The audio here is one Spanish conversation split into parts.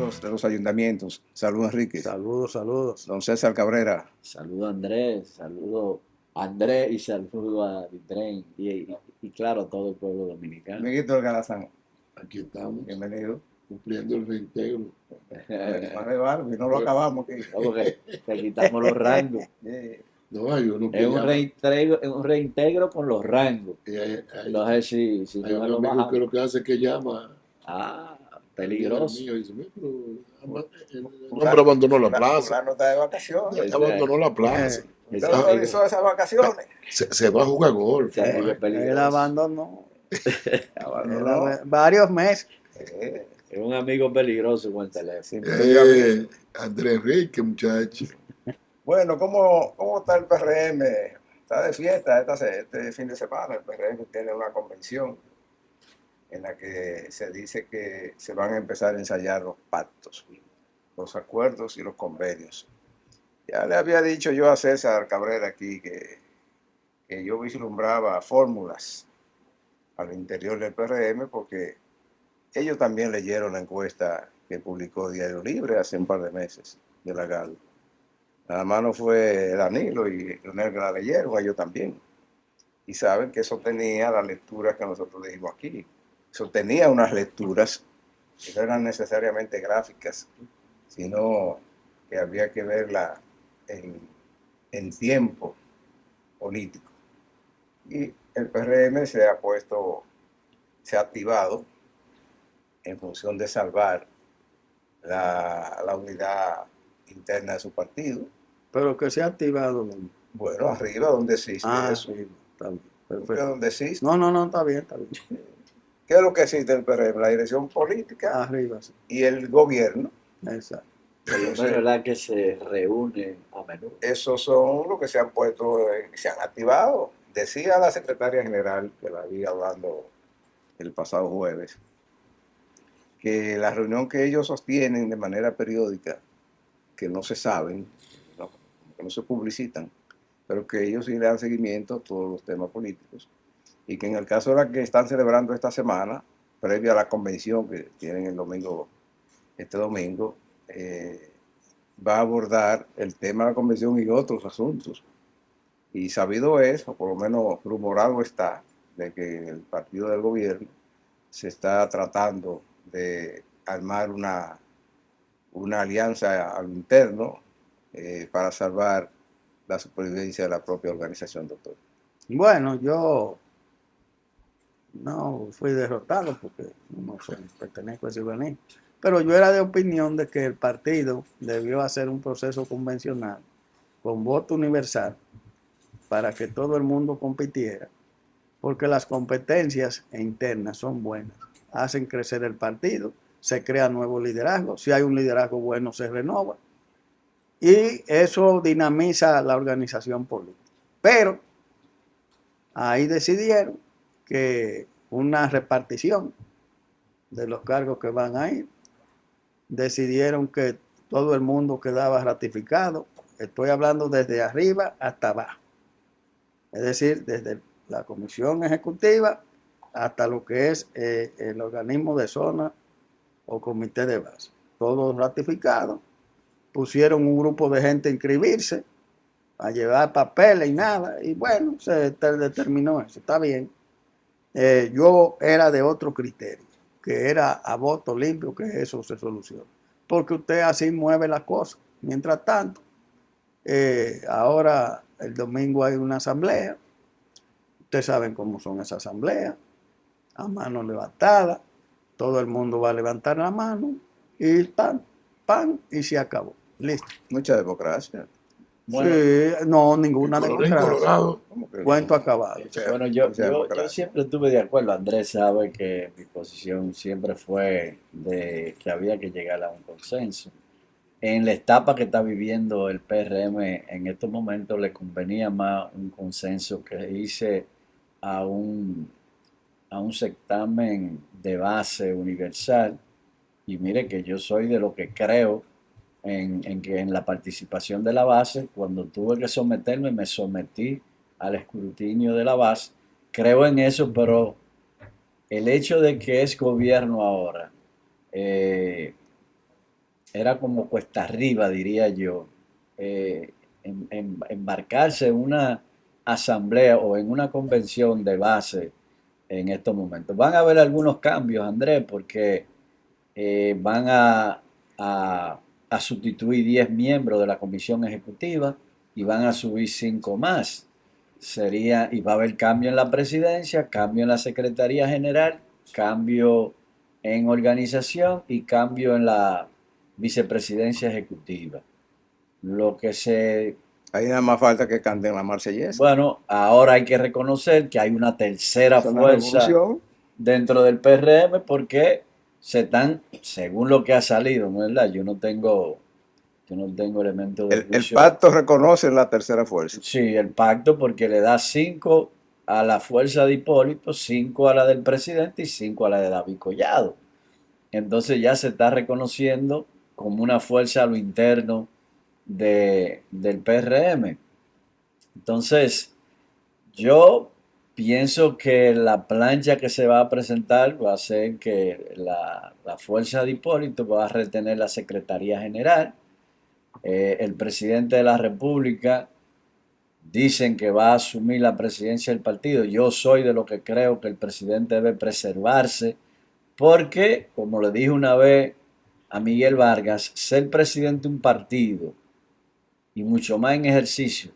amigos de los ayuntamientos. Saludos, Enrique. Saludos, saludos. Don César Cabrera. Saludo a Andrés, saludo a Andrés y saludo a Ditren y claro, a todo el pueblo dominicano. Amiguito del Galazán, Aquí estamos, bienvenido. cumpliendo el reintegro. Vale, Barbie, no lo acabamos aquí. Porque te quitamos los rangos. No, hay uno que Es un llama, reintegro con los rangos. y hay Entonces, si hay no un lo amigo bajamos. que lo que hace es que llama Peligroso. mío, y dice, "Mira, pero el hombre abandonó la plaza, Fulano está de vacaciones. abandonó la plaza, Usted organizó esas vacaciones. se va a jugar golf. Se vive Él peligroso. abandonó Abandonó. varios meses. Es un amigo peligroso con el teléfono. Sí, Andrés Enrique, muchacho. Bueno, ¿cómo está el PRM? Está de fiesta este fin de semana. El PRM tiene una convención en la que se dice que se van a empezar a ensayar los pactos, los acuerdos y los convenios. Ya le había dicho yo a César Cabrera aquí que yo vislumbraba fórmulas al interior del PRM porque ellos también leyeron la encuesta que publicó Diario Libre hace un par de meses de la GAL. Nada más no fue Danilo y Leonel que la leyeron, ellos también. Y saben que eso tenía las lecturas que nosotros dijimos aquí. Eso tenía unas lecturas que no eran necesariamente gráficas, sino que había que verla en tiempo político. Y el PRM se ha activado en función de salvar la unidad interna de su partido. Pero que se ha activado. Bueno, arriba donde existe eso. Sí, está bien. Porque Perfecto. donde existe. No, está bien, está bien. ¿Qué es lo que existe el PRM? La dirección política Arriba, sí. y el gobierno. Exacto. Pero no es verdad que se reúnen a menudo. Esos son los que se han puesto, se han activado. Decía la secretaria general, que la vi hablando el pasado jueves, que la reunión que ellos sostienen de manera periódica, que no se saben, que no se publicitan, pero que ellos sí le dan seguimiento a todos los temas políticos, y que en el caso de la que están celebrando esta semana, previa a la convención que tienen este domingo, va a abordar el tema de la convención y otros asuntos. Y sabido es, o por lo menos rumorado está, de que en el partido del gobierno se está tratando de armar una alianza al interno para salvar la supervivencia de la propia organización, doctor. Bueno, yo no fui derrotado porque no pertenezco a ese organismo. Pero yo era de opinión de que el partido debió hacer un proceso convencional con voto universal para que todo el mundo compitiera, porque las competencias internas son buenas, hacen crecer el partido, se crea nuevo liderazgo, si hay un liderazgo bueno se renova y eso dinamiza la organización política. Pero ahí decidieron que una repartición de los cargos que van a ir, decidieron que todo el mundo quedaba ratificado, estoy hablando desde arriba hasta abajo, es decir, desde la comisión ejecutiva hasta lo que es el organismo de zona o comité de base, todos ratificados, pusieron un grupo de gente a inscribirse, a llevar papeles y nada, y bueno, se determinó eso, está bien. Yo era de otro criterio, que era a voto limpio, que eso se soluciona, porque usted así mueve las cosas. Mientras tanto, ahora el domingo hay una asamblea, ustedes saben cómo son esas asambleas, a mano levantada, todo el mundo va a levantar la mano y pan, y se acabó, listo. Mucha democracia. Bueno, Sí, no, ninguna Colorín democracia. colorado. ¿Cómo que Cuento no? acabado. bueno, yo Mucha democracia. siempre estuve de acuerdo. Andrés sabe que mi posición siempre fue de que había que llegar a un consenso. En la etapa que está viviendo el PRM en estos momentos le convenía más un consenso que hice a un certamen de base universal. Y mire que yo soy de lo que creo en que en la participación de la base, cuando tuve que someterme, me sometí al escrutinio de la base. Creo en eso, pero el hecho de que es gobierno ahora, era como cuesta arriba, diría yo, embarcarse en una asamblea o en una convención de base en estos momentos. Van a haber algunos cambios, Andrés, porque van a, a sustituir 10 miembros de la comisión ejecutiva y van a subir 5 más. Y va a haber cambio en la presidencia, cambio en la secretaría general, cambio en organización y cambio en la vicepresidencia ejecutiva. Lo que se Ahí nada más falta que canten la marsellesa. Bueno, ahora hay que reconocer que hay una tercera Es una fuerza revolución. dentro del PRM porque se están, según lo que ha salido, ¿no es verdad? Yo no tengo elementos de El juicio. pacto reconoce la tercera fuerza. Sí, el pacto porque le da 5 a la fuerza de Hipólito, 5 a la del presidente y 5 a la de David Collado. Entonces ya se está reconociendo como una fuerza a lo interno del PRM. Entonces, yo pienso que la plancha que se va a presentar va a ser que la fuerza de Hipólito va a retener la Secretaría General. El presidente de la República dicen que va a asumir la presidencia del partido. Yo soy de lo que creo que el presidente debe preservarse porque, como le dije una vez a Miguel Vargas, ser presidente de un partido y mucho más en ejercicio,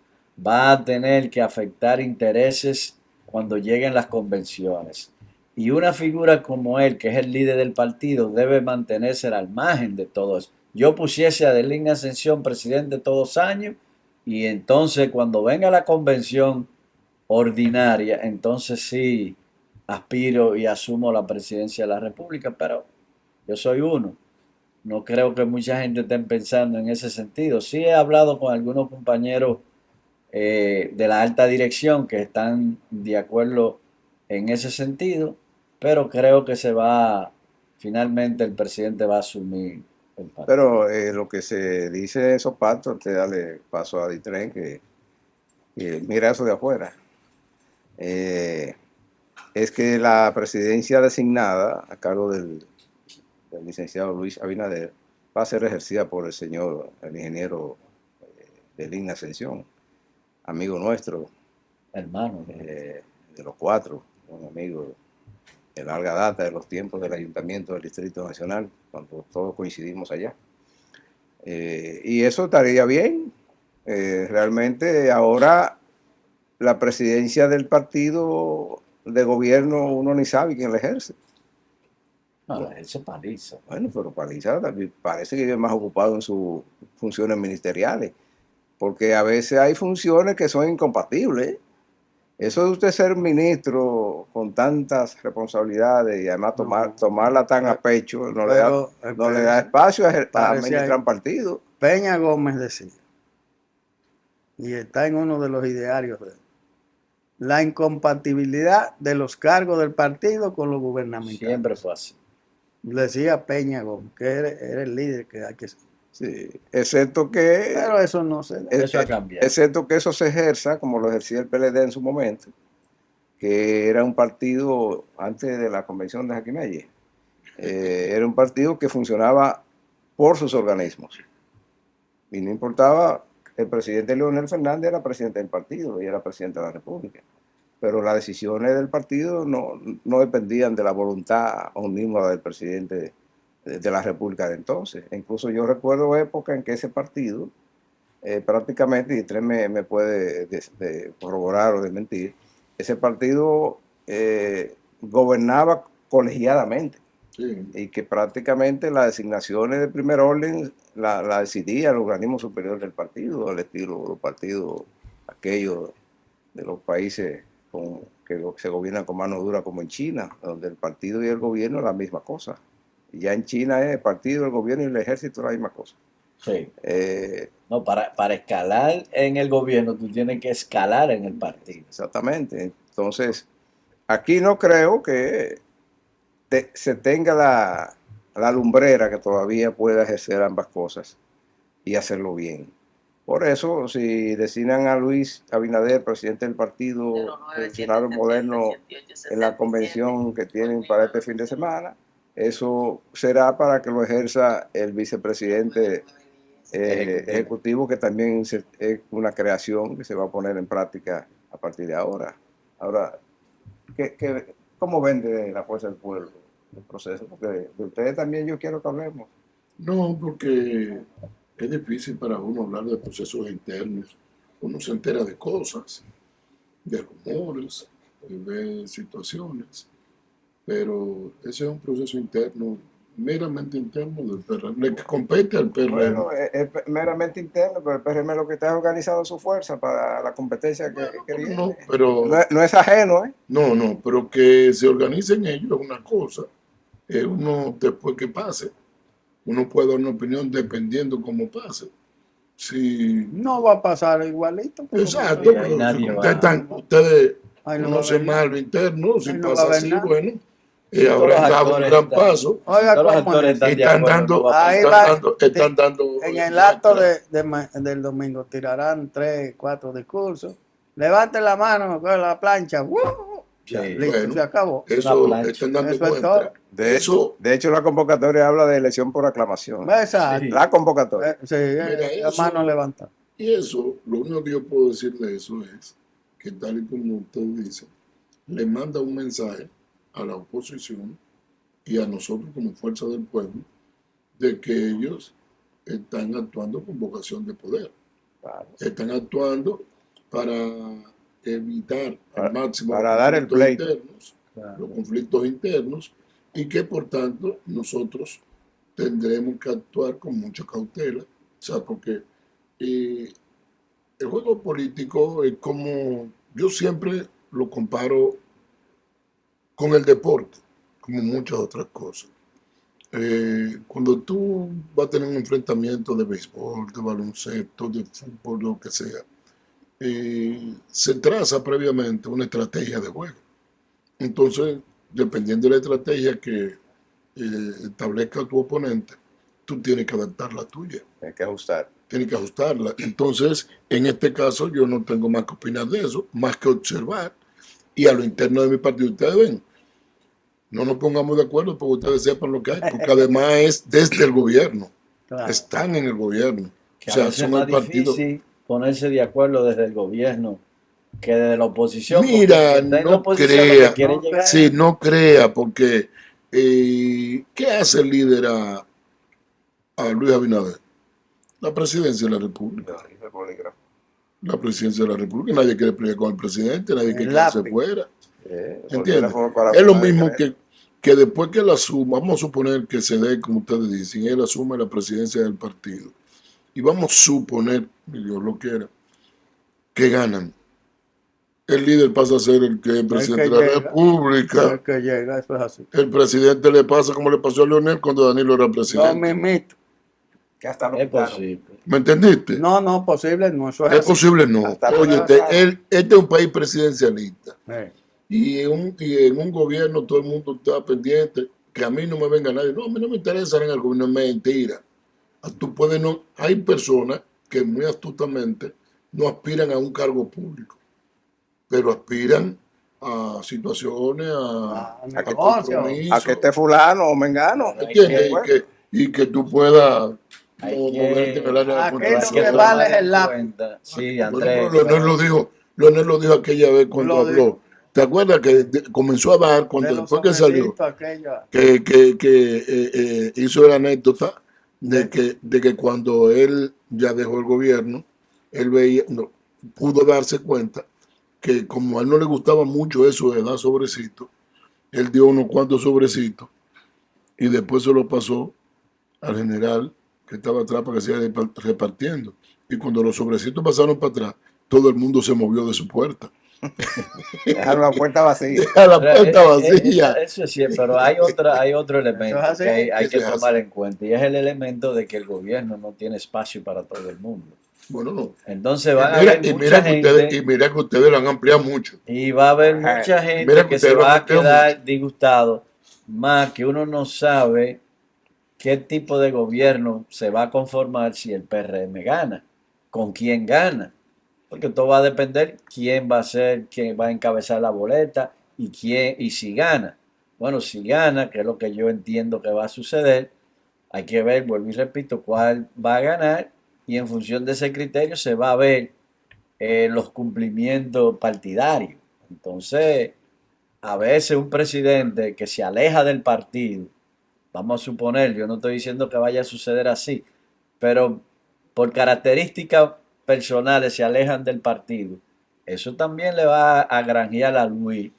va a tener que afectar intereses cuando lleguen las convenciones. Y una figura como él, que es el líder del partido, debe mantenerse al margen de todo eso. Yo pusiese a Adelín Ascensión presidente todos los años y entonces cuando venga la convención ordinaria, entonces sí aspiro y asumo la presidencia de la República, pero yo soy uno. No creo que mucha gente esté pensando en ese sentido. Sí he hablado con algunos compañeros de la alta dirección que están de acuerdo en ese sentido, pero creo que finalmente el presidente va a asumir el partido. Pero lo que se dice de esos pactos, te dale paso a Ditren, que mira eso de afuera. Es que la presidencia designada a cargo del licenciado Luis Abinader va a ser ejercida por el ingeniero Adelín Ascensión, amigo nuestro, Hermano. de los cuatro, un amigo de larga data de los tiempos del Ayuntamiento del Distrito Nacional, cuando todos coincidimos allá. Y eso estaría bien. Realmente ahora la presidencia del partido de gobierno uno ni sabe quién la ejerce. No, él se Paliza. Bueno, pero Paliza también parece que vive más ocupado en sus funciones ministeriales, porque a veces hay funciones que son incompatibles. Eso de usted ser ministro con tantas responsabilidades y además tomarla tan a pecho, no le da espacio a administrar un partido. Peña Gómez decía, y está en uno de los idearios de él, la incompatibilidad de los cargos del partido con los gubernamentales. Siempre fue así. Decía Peña Gómez, que era el líder que hay que ser. Sí, excepto que... Pero eso no se da. Eso ha cambiado. Excepto que eso se ejerza, como lo ejercía el PLD en su momento, que era un partido, antes de la convención de Jaquimelle, era un partido que funcionaba por sus organismos. Y no importaba, el presidente Leonel Fernández era presidente del partido y era presidente de la República. Pero las decisiones del partido no dependían de la voluntad omnímoda del presidente de la República de entonces. Incluso yo recuerdo épocas en que ese partido, prácticamente, y Tren me puede corroborar o desmentir, ese partido gobernaba colegiadamente. Sí. Y que prácticamente las designaciones de primer orden la decidía el organismo superior del partido, al estilo de los partidos aquellos de los países que se gobiernan con mano dura, como en China, donde el partido y el gobierno es la misma cosa. Y ya en China es el partido, el gobierno y el ejército la misma cosa. Sí. No, para escalar en el gobierno tú tienes que escalar en el partido. Exactamente. Entonces, aquí no creo que se tenga la lumbrera que todavía pueda ejercer ambas cosas y hacerlo bien. Por eso, si designan a Luis Abinader, presidente del Partido Revolucionario Moderno, en la convención que tienen para este fin de semana, eso será para que lo ejerza el vicepresidente ejecutivo, que también es una creación que se va a poner en práctica a partir de ahora. Ahora, ¿cómo ven de la fuerza del pueblo el proceso? Porque de ustedes también yo quiero que hablemos. No, porque es difícil para uno hablar de procesos internos. Uno se entera de cosas, de rumores, de situaciones, pero ese es un proceso interno, meramente interno del PRM, le compete al PRM. Bueno, es meramente interno, pero el PRM lo que está es organizando su fuerza para la competencia que viene. No, pero No es ajeno, ¿eh? no, pero que se organicen ellos es una cosa. Uno después que pase, uno puede dar una opinión dependiendo cómo pase. Si, No va a pasar igualito. exacto, Sí, ahí pero nadie si va. ustedes Ahí no va a conocen haber más nada. lo interno, si Ahí no va a pasa haber así, nada. bueno, Si todos habrán los dado un actores gran están- paso. Oiga, todos los ¿cómo actores es? están de Están acuerdo, no va a Ahí pasar. va, están dando en el acto muestra. del domingo tirarán 3, 4 discursos. Levanten la mano con la plancha. ¡Woo! Ya, Sí. listo, Bueno, se acabó. Una eso plancha. están dando Eso es muestra. todo. Eso, De hecho, la convocatoria habla de elección por aclamación. Exacto. Sí. La convocatoria. Sí, mira, la eso, mano levantada. y eso, lo único que yo puedo decir de eso es que tal y como usted dice, le manda un mensaje a la oposición y a nosotros como fuerza del pueblo de que ellos están actuando con vocación de poder. Claro. Están actuando para evitar al máximo Para dar el pleito. Claro. los conflictos internos, y que por tanto nosotros tendremos que actuar con mucha cautela, o sea, porque el juego político es como, yo siempre lo comparo con el deporte, como muchas otras cosas. Cuando tú vas a tener un enfrentamiento de béisbol, de baloncesto, de fútbol, lo que sea, se traza previamente una estrategia de juego. Entonces, dependiendo de la estrategia que establezca tu oponente, tú tienes que adaptar la tuya, Hay que ajustar. tienes que ajustarla. Entonces, en este caso, yo no tengo más que opinar de eso, más que observar. Y a lo interno de mi partido, ustedes ven, no nos pongamos de acuerdo porque ustedes sepan lo que hay, porque además es desde el gobierno, Claro. están en el gobierno. Que O a sea, veces es son más el partido. difícil ponerse de acuerdo desde el gobierno que desde la oposición. porque Mira, el que está en la no oposición lo que crea, quiere No llegar. sí, no crea, porque ¿qué hace el líder a Luis Abinader? La presidencia de la República. No, dice el polígrafo. La presidencia de la República. Nadie quiere pelear con el presidente, nadie quiere El quedarse lápiz. fuera. El ¿Entiendes? teléfono para Es lo firmar mismo decreto. que después que él asuma, vamos a suponer que se dé, como ustedes dicen, él asume la presidencia del partido. Y vamos a suponer, y Dios lo quiera, que ganan. El líder pasa a ser el que es presidente que de la llega. República. El que llega, eso es así. El presidente le pasa como le pasó a Leonel cuando Danilo era Lo presidente. mismito. Que hasta lo Es quitaron. posible. ¿Me entendiste? No, posible, no, eso es Es así. posible, no. Hasta Oye, lo este es un país presidencialista. Eh, Y en un gobierno todo el mundo está pendiente. Que a mí no me venga nadie. No, a mí no me interesa en el gobierno. Es mentira. Tú puedes no. Hay personas que muy astutamente no aspiran a un cargo público, pero aspiran a situaciones, a a negocio. A que esté fulano o mengano. Pero hay ¿entiendes? que- Y que tú puedas Hay moverte en el área de la Aquí Hay lo que que construcción. vale es tomar el en lápiz. cuenta. Sí, Por Andrés. ejemplo, Leonel lo dijo aquella vez cuando Lo habló. dijo. ¿Te acuerdas que comenzó a dar De cuando los después que salió? sobrecitos aquellos. Que hizo la anécdota de que cuando él ya dejó el gobierno, él veía, no, pudo darse cuenta que como a él no le gustaba mucho eso de dar sobrecitos, él dio unos cuantos sobrecitos y después se lo pasó al general que estaba atrás para que se iba repartiendo. Y cuando los sobrecitos pasaron para atrás, todo el mundo se movió de su puerta. Dejaron la puerta vacía. A la Pero, puerta vacía. eso es cierto, pero hay otro elemento Eso es así. que hay que Eso es tomar así. en cuenta y es el elemento de que el gobierno no tiene espacio para todo el mundo. Bueno, no. Entonces van a haber mucha gente Y mira que ustedes lo han ampliado mucho. y va a haber Ajá. mucha Mira gente que que ustedes se lo va a ampliaron quedar disgustado, más que uno no sabe qué tipo de gobierno se va a conformar si el PRM gana, con quién gana, porque todo va a depender quién va a ser, quién va a encabezar la boleta y quién y si gana. Bueno, si gana, que es lo que yo entiendo que va a suceder, hay que ver, vuelvo y repito, cuál va a ganar y en función de ese criterio se va a ver los cumplimientos partidarios. Entonces, a veces un presidente que se aleja del partido, vamos a suponer, yo no estoy diciendo que vaya a suceder así, pero por características personales se alejan del partido, eso también le va a granjear a Luis,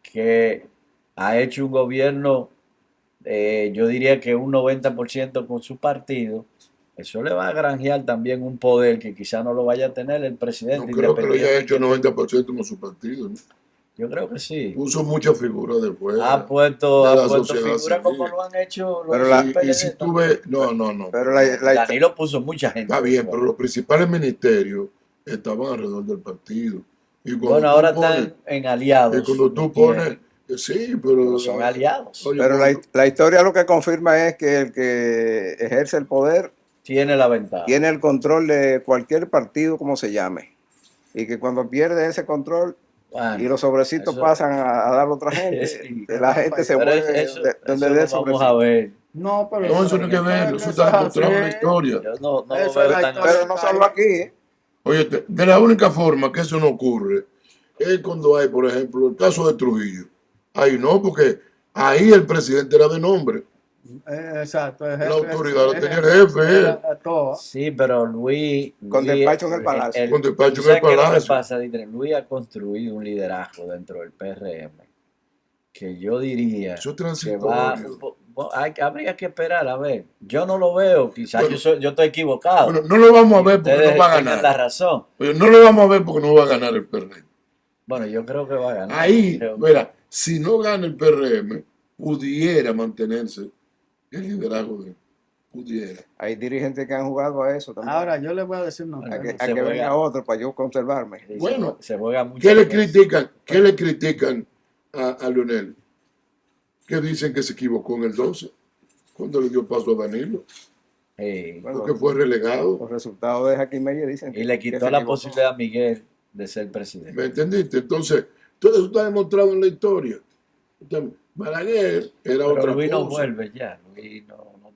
que ha hecho un gobierno, yo diría que un 90% con su partido, eso le va a granjear también un poder que quizá no lo vaya a tener el No presidente creo que lo haya independiente. hecho 90% con su partido, ¿no? Yo creo que sí. Puso muchas figuras de Ha fuera, puesto, de ha la puesto sociedad figuras como civil. lo han hecho, lo Pero hizo el Y si PLD tú también. ves, no, pero pero no. Danilo puso mucha gente Está de bien, fuera. pero los principales ministerios estaban alrededor del partido. Y Bueno, cuando tú ahora pones, están en y aliados, cuando lo tú pones, tienen, sí, pero pero, son aliados. oye, pero cuando, la historia lo que confirma es que el que ejerce el poder Tiene la ventaja. tiene el control de cualquier partido como se llame. Y que cuando pierde ese control y Bueno, los sobrecitos eso, pasan a darlo a otra gente, sí, la gente se pero mueve donde eso dé lo el vamos a sobrecito. ver. No, pero no, eso Eso no hay en que el verlo, pero eso eso está es demostrado en la así. historia. Yo no lo Eso es veo la tan historia Pero así. no del solo país. aquí, ¿eh? Oye, de la única forma que eso no ocurre es cuando hay, por ejemplo, el caso de Trujillo. Ahí no, porque ahí el presidente era de nombre. Exacto, el La jefe, autoridad la el tenía el jefe jefe, era él, a todo. Sí, pero Luis, Con despacho en el palacio. con ¿tú despacho en el sabes qué es lo que palacio. pasa, Dietrich? Luis ha construido un liderazgo dentro del PRM que yo diría Eso es que va, transitorio. habría que esperar a ver. Yo no lo veo, quizás Bueno, yo estoy equivocado bueno, no lo vamos a y ver porque no va ustedes a tengan la ganar. razón. Oye, no lo vamos a ver porque no va a ganar el PRM. Bueno, yo creo que va a ganar. Ahí, mira, si no gana el PRM, pudiera mantenerse el liderazgo de él. Pudiera. Hay dirigentes que han jugado a eso también. Ahora, yo le voy a decir una Bueno, cosa. A se que venga juega, otro para yo conservarme. sí, Bueno, se juega mucho ¿qué le con eso. critican? ¿Qué le critican a Leonel? Que dicen que se equivocó en el 12, cuando le dio paso a Danilo, Sí. Bueno, porque fue relegado. los resultados de Jaquín Meyer dicen Y le que quitó se la equivocó. posibilidad a Miguel de ser ¿Me presidente. entendiste? Entonces, todo eso está demostrado en la historia. Entonces, Balaguer era Pero otra Luis no cosa. vuelve ya. Luis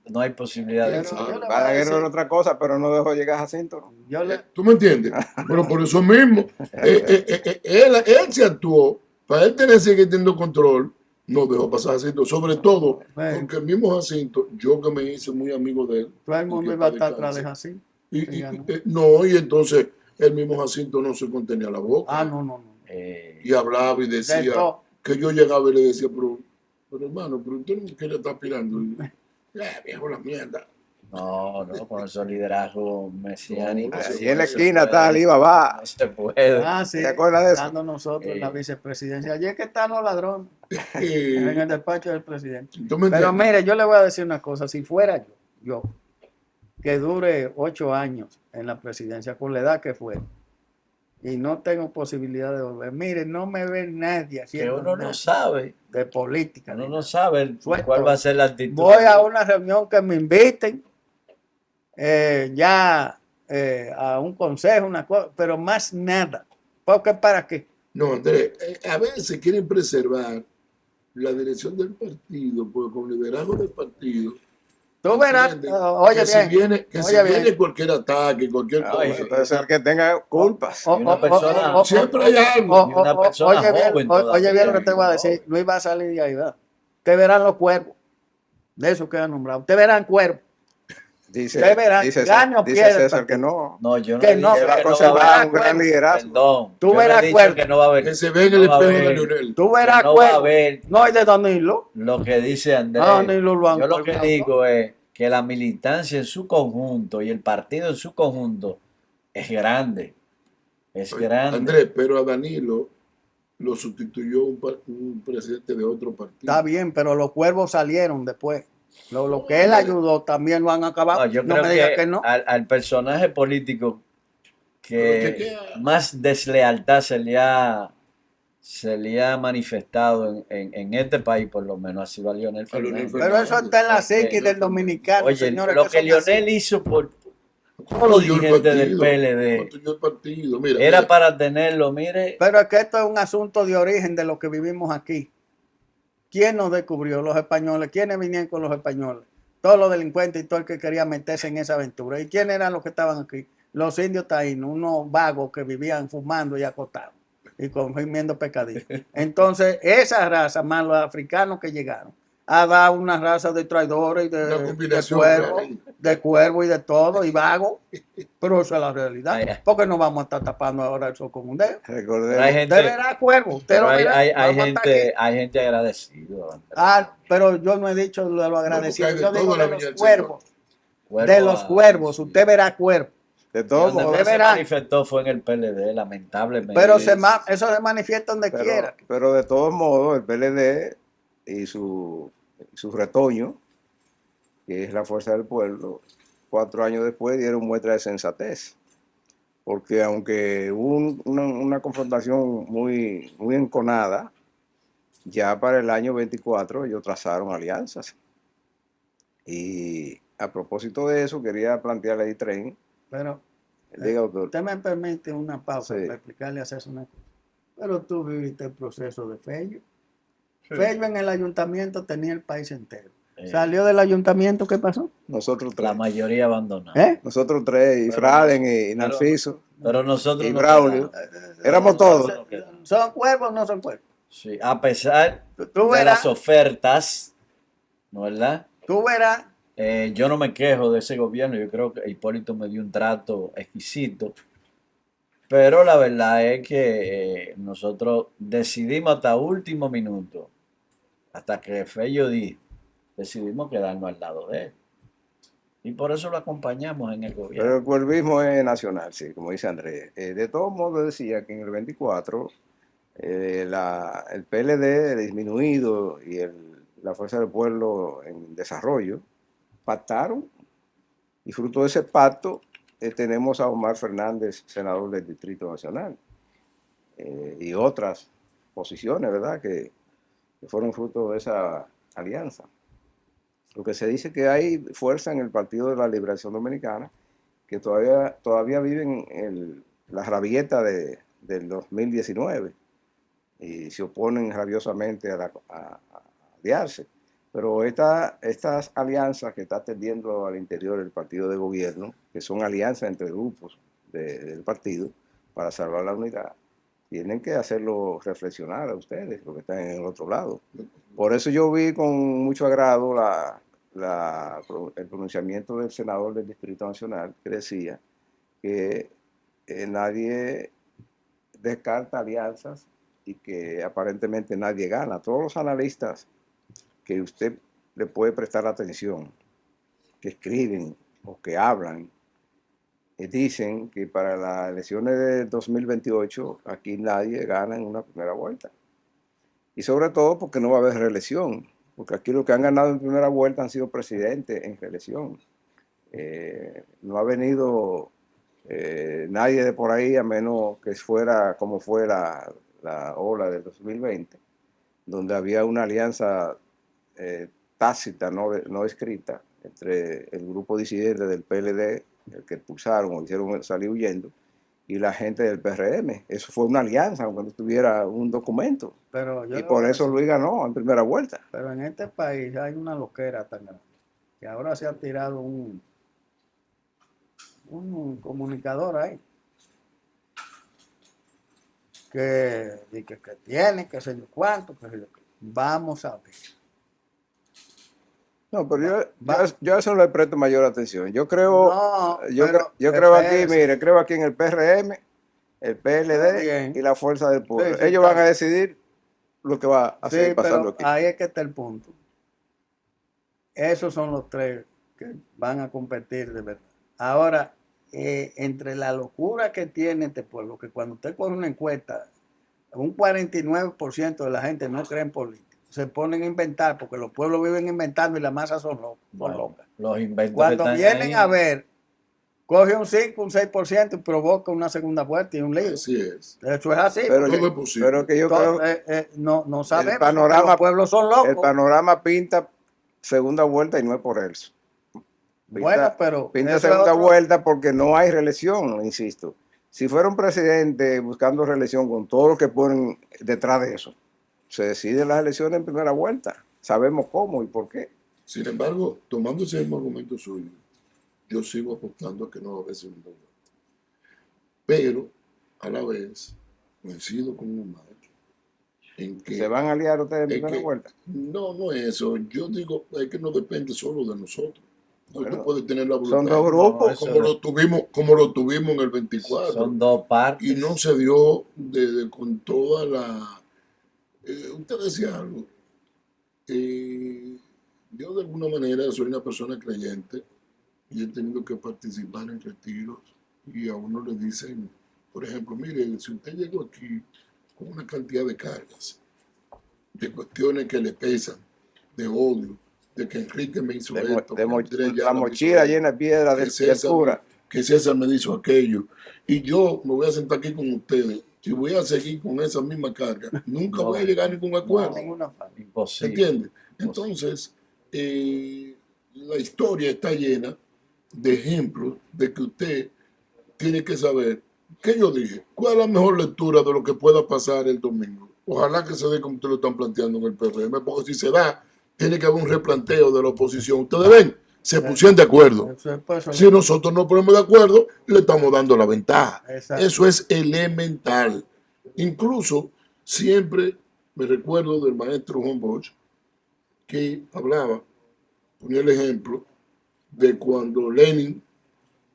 no hay posibilidad de ¿Quién que Pero sabe? yo le voy a Balaguer era decir, otra cosa, pero no dejó llegar a Jacinto, ¿no? yo le, ¿Tú me entiendes? Pero por eso mismo, él se actuó, para él tener seguir teniendo control, no dejó pasar a Jacinto, sobre todo bueno, porque el mismo Jacinto, yo que me hice muy amigo de él, todo el y mundo que iba a está estar atrás de descanse, así. y, Y ganó. no, y entonces el mismo Jacinto no se contenía la boca Ah, no. y hablaba y De decía todo. que yo llegaba y le decía, pero hermano, pero usted no quiere estar aspirando. Y, viejo, la mierda. No, con esos liderazgos mesiánicos. No se Allí en la puede. esquina está Alibaba. No se puede. Ah, sí. ¿Te acuerdas de eso? Estando nosotros en la Eh. vicepresidencia. Allí es que están los ladrones. Y, En el despacho del presidente. ¿tú me Pero entiendes? mire, yo le voy a decir una cosa. Si fuera yo, que dure 8 años en la presidencia con la edad que fue, y no tengo posibilidad de volver, mire, no me ve nadie Que haciendo uno nada no sabe. de política. Uno ni no nada. sabe Suelto. cuál va a ser la actitud. Voy a una reunión que me inviten, a un consejo, una cosa, pero más nada. Porque ¿para qué? No, Andrés, a veces quieren preservar la dirección del partido, porque con liderazgo del partido, Tú verás, entienden oye que si bien, viene, que si oye bien. viene cualquier ataque, cualquier No, cosa, eso puede ser que tenga culpas. Y una persona- siempre hay algo. Y una persona Oye bien, joven oye bien lo que todavía, te voy a muy decir. joven. Luis va a salir de ahí, ¿verdad? Te verán los cuervos. De esos que han nombrado. Te verán cuervos. Dice, Usted verá, gane o dice pierda el César que partido. no. No, yo no Que he no, dicho Que va a que no va a conservar haber. un gran liderazgo. Perdón. Tú yo no he verás dicho cuervo. que no va a haber. Que se ve en no el va a espejo de haber- Leonel. Tú verás no va a cuervos. haber No es de Danilo. lo que dice Andrés. Ah, Danilo lo han Yo lo que colgado. digo es que la militancia en su conjunto y el partido en su conjunto es grande. Es grande. Andrés, pero a Danilo lo sustituyó un presidente de otro partido. Está bien, pero los cuervos salieron después. Lo que él ayudó también lo han acabado. No, yo No creo me digas que, que no. al personaje político Pero que chequea. más deslealtad se le ha manifestado en este país, por lo menos, ha sido a Leonel A Leonel Fernández. Pero eso está en la psiquis del dominicano, Oye, señores. lo que que son así. Leonel hizo por todos los Construyó el dirigentes del partido, PLD construyó el partido. Mira, era mira, para tenerlo, mire, Pero es que esto es un asunto de origen de lo que vivimos aquí. ¿Quién nos descubrió? Los españoles. ¿Quiénes vinieron con los españoles? Todos los delincuentes y todo el que quería meterse en esa aventura. ¿Y quiénes eran los que estaban aquí? Los indios taínos, unos vagos que vivían fumando y acostados y comiendo pescadillos. Entonces, esa raza, más los africanos que llegaron, ha dado una raza de traidores y Una de combinación cuervo y de todo, y vagos. Pero esa es la realidad. Ay, ¿Por qué no vamos a estar tapando ahora el sol con un dedo? Pero hay Recordemos, gente, Usted verá cuervo, usted pero lo verá. hay Vamos a estar aquí. hay gente agradecido, Andrés. Ah, pero yo no he dicho de lo porque agradecido, hay de yo digo todo en la de viña los del cuervos. Cuervo De los a- cuervos, sí. usted verá cuervos. de Y todos donde modos, más se verá. manifestó fue en el PLD, lamentablemente. Pero Sí, eso se manifiesta donde quiera. pero de todos modos, el PLD y su retoño, que es la fuerza del pueblo, 4 años después dieron muestra de sensatez. Porque aunque hubo una confrontación muy enconada, ya para el año 24 ellos trazaron alianzas. Y a propósito de eso, quería plantearle ahí tren. Pero Diga, doctor. usted me permite una pausa Sí. para explicarle a César una cosa. Pero tú viviste el proceso de Fello. Sí. Fello en el ayuntamiento tenía el país entero. Eh, Salió del ayuntamiento, ¿qué pasó? Nosotros La tres. mayoría abandonada. ¿Eh? Nosotros tres, y Pero Fralen y pero- Narciso. Pero nosotros Y no Braulio. quedamos. Éramos Nosotros todos. no quedamos. ¿Son cuervos o no son cuervos? Sí, a pesar Tú de verás, las ofertas, ¿no verdad? tú verás. Yo no me quejo de ese gobierno, yo creo que Hipólito me dio un trato exquisito, pero la verdad es que nosotros decidimos hasta último minuto, hasta que Fello dijo, decidimos quedarnos al lado de él. Y por eso lo acompañamos en el Pero gobierno. el cuervismo es nacional, sí, como dice Andrés. De todos modos, decía que en el 24 el PLD disminuido y la Fuerza del Pueblo en desarrollo pactaron, y fruto de ese pacto tenemos a Omar Fernández, senador del Distrito Nacional, y otras posiciones, ¿verdad?, que fueron fruto de esa alianza. Lo que se dice que hay fuerza en el Partido de la Liberación Dominicana, que todavía viven la rabieta del 2019 y se oponen rabiosamente a aliarse. Pero estas alianzas que está tendiendo al interior del partido de gobierno, que son alianzas entre grupos del partido para salvar la unidad, tienen que hacerlo reflexionar a ustedes, los que están en el otro lado. Por eso yo vi con mucho agrado el pronunciamiento del senador del Distrito Nacional, que decía que nadie descarta alianzas y que aparentemente nadie gana. Todos los analistas que usted le puede prestar atención, que escriben o que hablan, dicen que para las elecciones de 2028 aquí nadie gana en una primera vuelta. Y sobre todo porque no va a haber reelección, porque aquí los que han ganado en primera vuelta han sido presidentes en reelección. No ha venido nadie de por ahí, a menos que fuera como fue la ola del 2020, donde había una alianza tácita, no escrita, entre el grupo disidente del PLD, el que expulsaron o hicieron salir huyendo, y la gente del PRM. Eso fue una alianza, aunque no tuviera un documento. Pero yo Y por eso Luis ganó en primera vuelta. Pero en este país hay una loquera tan grande que ahora se ha tirado un comunicador ahí que tiene, que sé yo cuánto, que sé yo qué. Vamos a ver. No, pero yo a eso no le presto mayor atención. Yo creo, No, yo pero creo aquí, espérese. mire, creo aquí en el PRM, el Está PLD bien. y la Fuerza del Pueblo. Sí, sí, Ellos está van a bien. decidir lo que va a Sí, seguir pasando pero aquí. ahí es que está el punto. Esos son los tres que van a competir de verdad. Ahora, entre la locura que tiene este pueblo, que cuando usted coge una encuesta, un 49% de la gente no cree en política. Se ponen a inventar, porque los pueblos viven inventando y las masas son Bueno, locas. los inventos Cuando están vienen ahí. a ver, coge un 5, un 6% y provoca una segunda vuelta y un lío. Así es. Eso es así. Pero, todo es posible. pero que yo Todo- creo no sabemos, el panorama- porque los pueblos son el locos. panorama pinta segunda vuelta y no es por eso. Bueno, pero Pinta eso es segunda otro- vuelta porque no hay reelección, insisto. Si fuera un presidente buscando reelección con todo lo que ponen detrás de eso, se deciden las elecciones en primera vuelta. Sabemos cómo y por qué. Sin embargo, tomando ese mismo argumento suyo, yo sigo apostando a que no va a haber segunda vuelta. Pero, a la vez, coincido con Omar en que... ¿Se van a aliar ustedes en es primera que- vuelta? no es eso. Yo digo, es que no depende solo de nosotros. Bueno, Tú puedes tener la Son voluntad, dos grupos. eso como lo tuvimos en el 24. son dos partes. Y no se dio con toda la... usted decía algo. Yo de alguna manera soy una persona creyente y he tenido que participar en retiros y a uno le dicen, por ejemplo, mire, si usted llegó aquí con una cantidad de cargas, de cuestiones que le pesan, de odio, de que Enrique me hizo esto, que Andrés La Llano me hizo mochila esto, llena de piedra que de César, cura. que César me hizo aquello, y yo me voy a sentar aquí con ustedes, si voy a seguir con esa misma carga, nunca voy a llegar a ningún acuerdo. Ninguna falta. Imposible. ¿Entiendes? Entonces, la historia está llena de ejemplos de que usted tiene que saber, ¿qué yo dije? ¿Cuál es la mejor lectura de lo que pueda pasar el domingo? Ojalá que se dé como ustedes lo están planteando en el PRM, porque si se da, tiene que haber un replanteo de la oposición. Ustedes ven, se pusieron de acuerdo. Eso es por eso. Si nosotros no ponemos de acuerdo, le estamos dando la ventaja. Exacto. Eso es elemental. Incluso siempre me recuerdo del maestro Juan Bosch que hablaba, ponía el ejemplo de cuando Lenin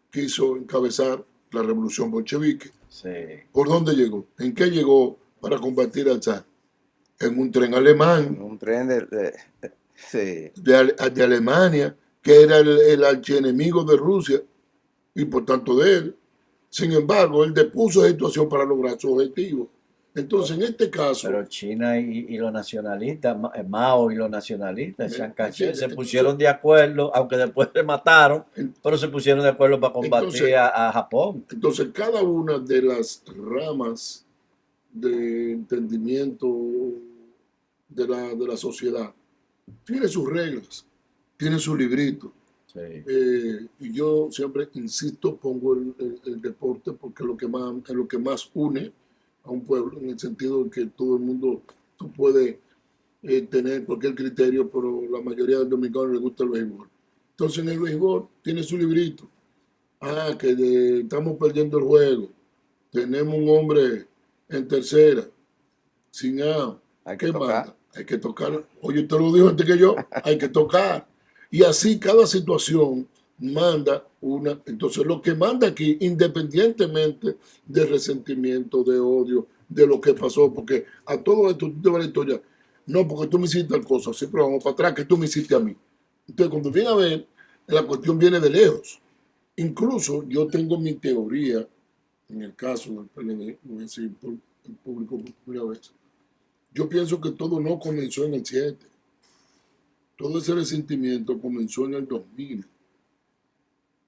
quiso encabezar la revolución bolchevique. Sí. ¿Por dónde llegó? ¿En qué llegó para combatir al zar? En un tren alemán Un tren sí. de Alemania, que era el archienemigo de Rusia y por tanto de él. Sin embargo, él depuso la situación para lograr su objetivo. Entonces, en este caso, Pero China y los nacionalistas, Mao y los nacionalistas, Chiang Kai-shek, se Entonces- pusieron de acuerdo, aunque después se mataron, pero se pusieron de acuerdo para combatir Entonces- a Japón. entonces, cada una de las ramas de entendimiento de la sociedad tiene sus reglas, tiene su librito. Sí. Y yo siempre insisto, pongo el deporte porque es lo que más une a un pueblo, en el sentido de que todo el mundo, tú puedes tener cualquier criterio, pero la mayoría de los dominicanos les gusta el béisbol. Entonces en el béisbol tiene su librito. Estamos perdiendo el juego. Tenemos un hombre en tercera, sin out. Hay que ¿Qué tocar. manda? Hay que tocar. Oye, usted lo dijo antes que yo. Hay que tocar. Y así cada situación manda una. Entonces, lo que manda aquí, independientemente de resentimiento, de odio, de lo que pasó, porque a todo esto tú te vas a la historia. No, porque tú me hiciste tal cosa, siempre vamos para atrás, que tú me hiciste a mí. Entonces, cuando viene a ver, la cuestión viene de lejos. Incluso yo tengo mi teoría, en el caso del PLD, voy a decir en público por primera vez. Yo pienso que todo no comenzó en el 7. Todo ese resentimiento comenzó en el 2000,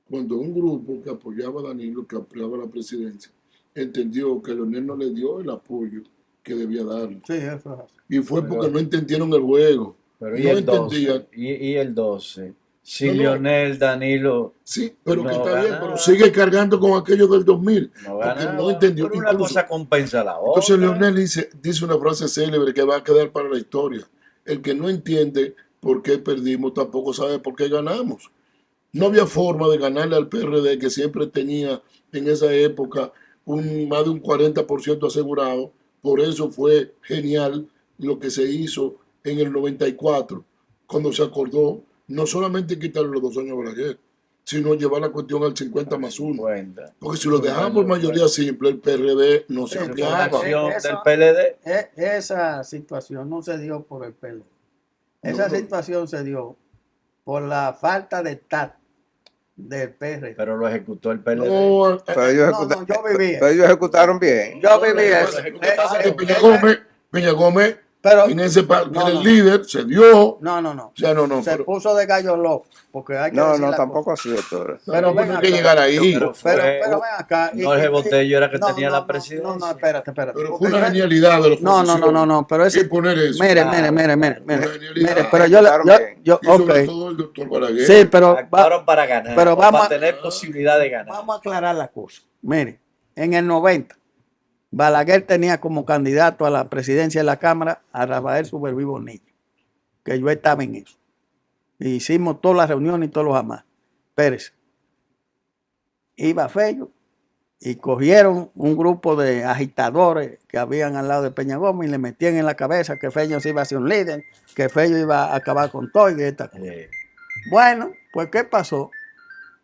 cuando un grupo que apoyaba a Danilo, que apoyaba la presidencia, entendió que Leonel no le dio el apoyo que debía darle. Sí, eso es así. Y fue porque no entendieron el juego. Pero ¿y No el 12? entendían. ¿Y el 12? Si No, no. Leonel, Danilo Sí, pero No que está bien, ganaba. pero sigue cargando con aquello del 2000. no Porque ganaban, no entendió. pero una Incluso, cosa compensa a la otra. entonces Leonel dice una frase célebre que va a quedar para la historia. El que no entiende por qué perdimos tampoco sabe por qué ganamos. No había forma de ganarle al PRD, que siempre tenía en esa época más de un 40% asegurado. Por eso fue genial lo que se hizo en el 94, cuando se acordó no solamente quitarle los 2 años a Balaguer, sino llevar la cuestión al 50+1. Cuenta. Porque si lo dejamos por mayoría simple, el PRD no se Sí, Fue la ampliaba. acción Eso- del PLD. Esa situación no se dio por el PLD. Esa No. situación se dio por la falta de tacto del PRD. Pero lo ejecutó el PLD. No, Pero ellos, No, yo viví. pero ellos ejecutaron bien. Yo viví lo eso. que pasa es que Peña Gómez, Pero, en ese que No, era el no. líder, se dio. no. O sea, no, Se pero, puso de gallo loco. Porque hay que No, decir no, la tampoco así, doctor. Pero no ven hay acá. que llegar ahí. Pero Pero fue- ven acá. no, el Botello era que no, tenía no, la no, presidencia. No, espérate. Pero Porque fue una yo- genialidad de los No, pero ese. poner eso. Mire, Claro, mire. Una genialidad. Pero yo, Ejecutaron bien. yo, Y sobre ok. todo el doctor Balaguer. Sí, pero Actuaron para ganar, pero vamos para a- tener posibilidad de ganar. vamos a aclarar la cosa. Mire, en el 90, Balaguer tenía como candidato a la presidencia de la Cámara a Rafael Superví Bonilla, que yo estaba en eso. Y hicimos todas las reuniones y todos los amas. Pérez. Iba Fello y cogieron un grupo de agitadores que habían al lado de Peña Gómez y le metían en la cabeza que Fello se iba a ser un líder, que Fello iba a acabar con todo y esta cosa. Bueno, pues ¿qué pasó?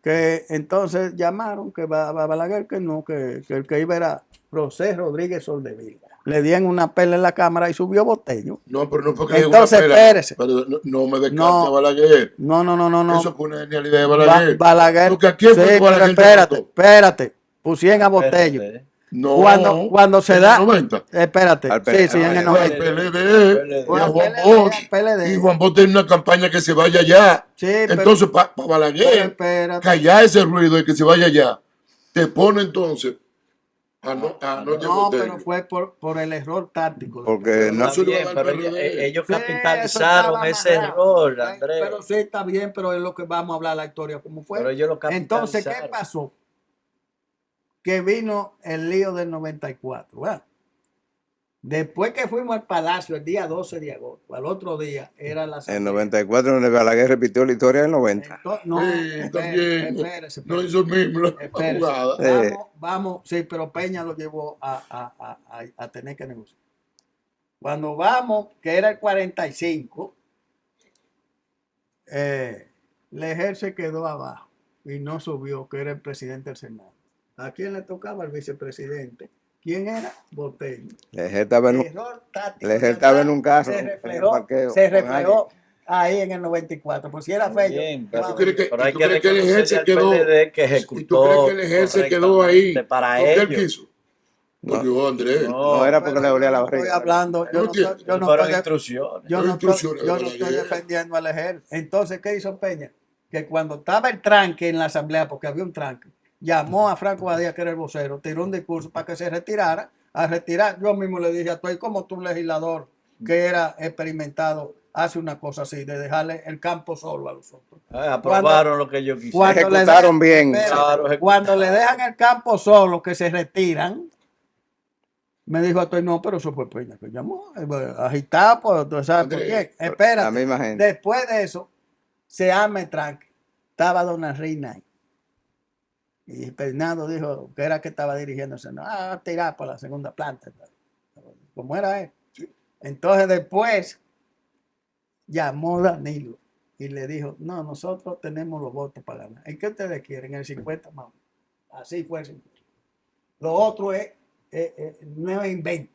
Que entonces llamaron que Balaguer que no, que el que iba era José Rodríguez Soldevila. Le dieron una pela en la cámara y subió Botello. No, pero no porque es Entonces, una pela. espérese. Pero no me descarte No. a Balaguer. No. Eso fue una genialidad de Balaguer. Balaguer. Porque aquí fue Sí, que pero Balaguer espérate. Pusieron a Botello. No, Cuando se en da. el 90. Espérate. Al Sí, en el Fue 90. al PLD, y a Juan Bosch. PLD. Y Juan Bosch tiene una campaña que se vaya allá. Sí, Entonces, para pero Balaguer, espérate. callar ese ruido y que se vaya allá, te pone entonces a no No, pero fue por el error táctico. Porque no, Eso le Bien, va a dar pero PRD. ellos Sí, capitalizaron eso ese estaba error, amarrado. Andrés. Pero sí está bien, pero es lo que vamos a hablar la historia como fue. Pero ellos lo Entonces, ¿qué capitalizaron. pasó? Que vino el lío del 94. ¿Verdad? Después que fuimos al Palacio el día 12 de agosto, al otro día era la en asamblea. 94 donde Balaguer repitió la historia del 90. Entonces, no, Sí, también. espérese. No hizo el mismo la Espérese. jugada. Vamos, sí, pero Peña lo llevó a tener que negociar. Cuando vamos, que era el 45, Lejer se quedó abajo y no subió, que era el presidente del Senado. ¿A quién le tocaba? El vicepresidente. ¿Quién era? Botello. Lejer estaba en un, Error táctico. Lejer estaba en un carro, Se en el reflejó, parqueo, se con reflejó ahí en el 94. Pues si era Fello. Bien, ¿Tú pero, crees que- pero y hay tú que crees que el reconocerle ejército al quedó- PLD que ¿Y tú ejecutó crees que el ejército se quedó ahí correctamente para porque él ellos. quiso? No. Por Dios, Andrés. No era porque le dolía la Yo barriga. estoy hablando, yo no entiendes? estoy, yo no Fueron estoy, instrucciones. yo no Instrucciones estoy, de yo no estoy Balaguer. defendiendo al ejército. Entonces, ¿qué hizo Peña? Que cuando estaba el tranque en la asamblea, porque había un tranque, llamó a Franco Badía, que era el vocero, tiró un discurso para que se retirara. A retirar, yo mismo le dije a tú, como tu legislador que era experimentado, hace una cosa así, de dejarle el campo solo a los otros. Aprobaron lo que ellos quisieron. Cuando le Ejecutaron dejan- bien. espérate, Claro, ejecutaron. cuando le dejan el campo solo, que se retiran, me dijo a no, pero eso fue Peña que llamó, agitado, pues, ¿tú sabes por Andrés, qué? Espérate, la misma gente. después de eso, se arma el tranque, estaba Dona Reina ahí. Y Fernando dijo que era que estaba dirigiéndose, no, a tirar por la segunda planta, como era él. Entonces después llamó Danilo y le dijo, no, nosotros tenemos los votos para ganar. ¿En qué ustedes quieren? El 50 más. Así fue el 50. Lo otro es no invento.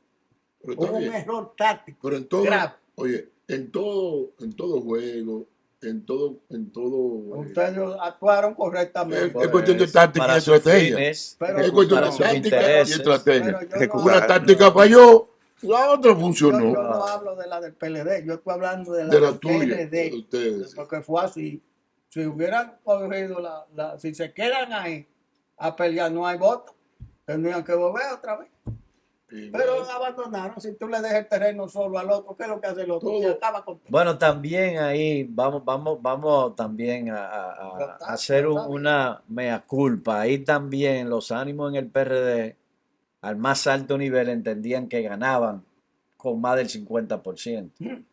Pero está Hubo un bien. error táctico. Pero en todo, grave. oye, en todo juego, en todo, Ustedes actuaron correctamente. es cuestión de táctica Para y sus estrategia. fines, Pero- Es cuestión para de sus táctica y intereses. estrategia. Pero yo no Una Una hablo- táctica falló, la otra yo funcionó. no hablo de la del PLD, yo estoy hablando de la De la del tuya, PRD. de ustedes. Porque fue así. Si hubieran cogido si se quedan ahí a pelear, no hay voto. Tendrían que volver otra vez. Y Pero bueno, abandonaron. Si tú le dejas el terreno solo al otro, ¿qué es lo que hace el otro? Todo. Se acaba con todo. Bueno, también ahí vamos también a hacer una mea culpa. Ahí también los ánimos en el PRD al más alto nivel entendían que ganaban con más del 50%.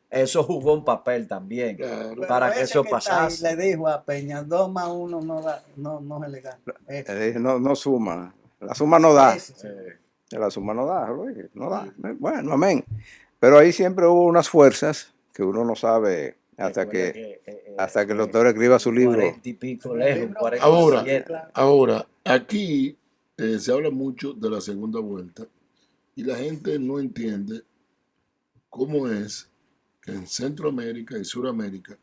Eso jugó un papel también claro. Pero para que ese eso está ahí pasase. le dijo a Peña, 2 más 1 no es legal. Ese. Él dijo, no suma. La suma no da. Ese. La suma no da, Luis, no da. Bueno, amén. Pero ahí siempre hubo unas fuerzas que uno no sabe hasta que el doctor escriba su libro. 40 y pico lejos, libro. 47. Ahora, aquí se habla mucho de la segunda vuelta y la gente no entiende cómo es que en Centroamérica y Suramérica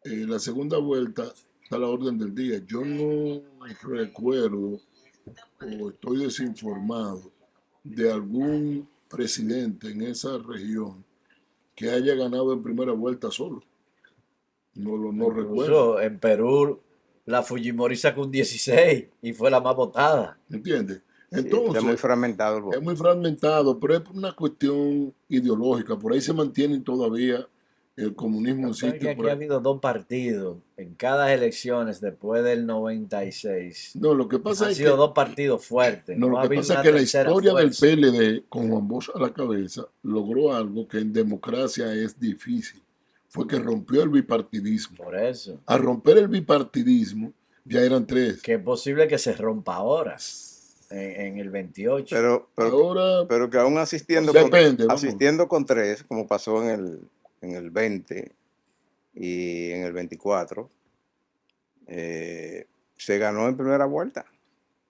la segunda vuelta está a la orden del día. Yo no recuerdo o estoy desinformado de algún presidente en esa región que haya ganado en primera vuelta solo. No recuerdo. Incluso en Perú, la Fujimori sacó un 16 y fue la más votada. ¿Entiendes? Sí, Entonces, está muy fragmentado el voto. es muy fragmentado, pero es por una cuestión ideológica. Por ahí se mantienen todavía el comunismo Pero es que existe aquí por ha ahí. habido dos partidos en cada elecciones después del 96. No, lo que pasa Han es sido que dos partidos fuertes, No, no lo ha que habido pasa es una que la tercera historia del fuerza. PLD, con Juan Bosch a la cabeza, logró algo que en democracia es difícil. Fue que rompió el bipartidismo. Por eso, Al romper el bipartidismo, ya eran tres. que es posible que se rompa ahora, en el 28. Pero, pero, Ahora pero que aún depende, vamos. asistiendo con tres, como pasó en el 20 y en el 24, se ganó en primera vuelta.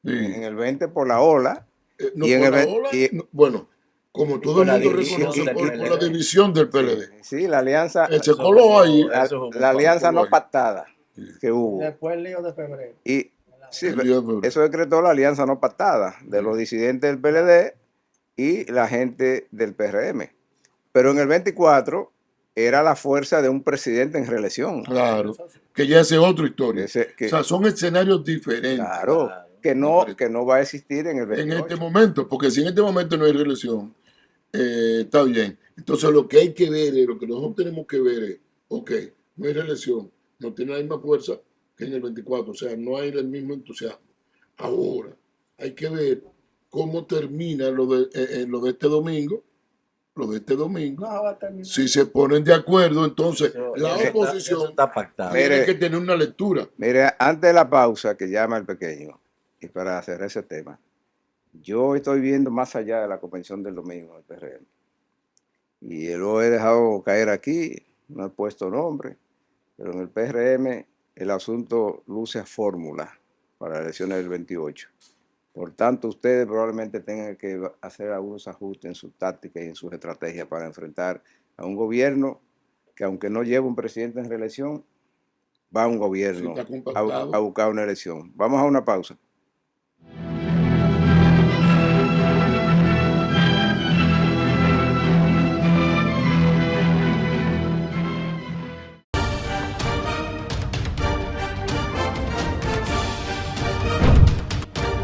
En Sí. el 20 por la ola y No, en por el la 20 ola, bueno, como Y todo por el la mundo división reconoce, del por la PLD. división del sí, PLD. sí, la alianza, Se Eso coló ahí. jugó, eso jugó un la papel. alianza no ahí. pactada que Y hubo. después el lío de febrero. Y sí, El día de febrero. eso decretó la alianza no pactada de los disidentes del PLD y la gente del PRM. Pero en el 24 era la fuerza de un presidente en reelección. Claro, que ya es otra historia. O Que, sea, son escenarios diferentes. claro, Claro. que no va a existir en el En este 28. momento, porque si en este momento no hay reelección, está bien. Entonces lo que hay que ver es, lo que nosotros tenemos que ver es, ok, no hay reelección, no tiene la misma fuerza que en el 24, o sea, no hay el mismo entusiasmo. Ahora, hay que ver cómo termina lo de este domingo, lo de este domingo. No va a terminar. Si se ponen de acuerdo, entonces la Eso oposición está pactado. tiene Mire, que tener una lectura. Mire, antes de la pausa que llama el pequeño, y para cerrar ese tema, yo estoy viendo más allá de la convención del domingo del PRM. Y lo he dejado caer aquí, no he puesto nombre, pero en el PRM el asunto luce a fórmula para las elecciones del 28. Por tanto, ustedes probablemente tengan que hacer algunos ajustes en su táctica y en sus estrategias para enfrentar a un gobierno que, aunque no lleve un presidente en reelección, va a un Si gobierno está a compactado. buscar una elección. Vamos a una pausa.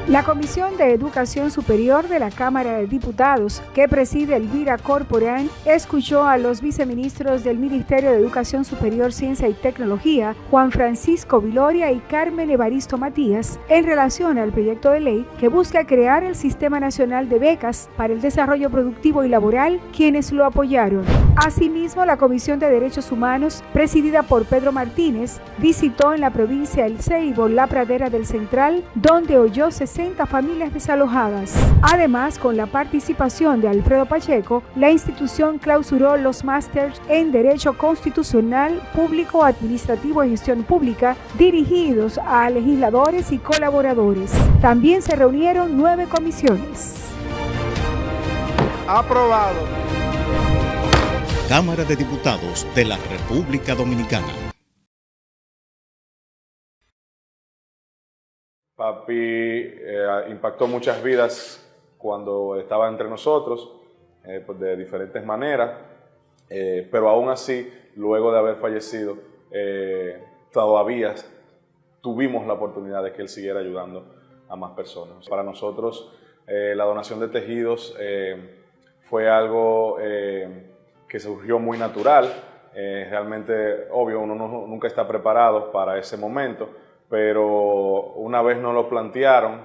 La Comisión de Educación Superior de la Cámara de Diputados, que preside Elvira Corporán, escuchó a los viceministros del Ministerio de Educación Superior, Ciencia y Tecnología, Juan Francisco Viloria y Carmen Evaristo Matías, en relación al proyecto de ley que busca crear el Sistema Nacional de Becas para el Desarrollo Productivo y Laboral, quienes lo apoyaron. Asimismo, la Comisión de Derechos Humanos, presidida por Pedro Martínez, visitó en la provincia El Ceibo la pradera del Central, donde oyó 60 familias desalojadas. Además, con la participación de Alfredo Pacheco, la institución clausuró los másters en Derecho Constitucional, Público, Administrativo y Gestión Pública, dirigidos a legisladores y colaboradores. También se reunieron 9 comisiones. Aprobado. Cámara de Diputados de la República Dominicana. Papi impactó muchas vidas cuando estaba entre nosotros, pues de diferentes maneras, pero aún así, luego de haber fallecido, todavía tuvimos la oportunidad de que él siguiera ayudando a más personas. Para nosotros, la donación de tejidos fue algo que surgió muy natural. Realmente, obvio, uno nunca está preparado para ese momento, pero una vez nos lo plantearon,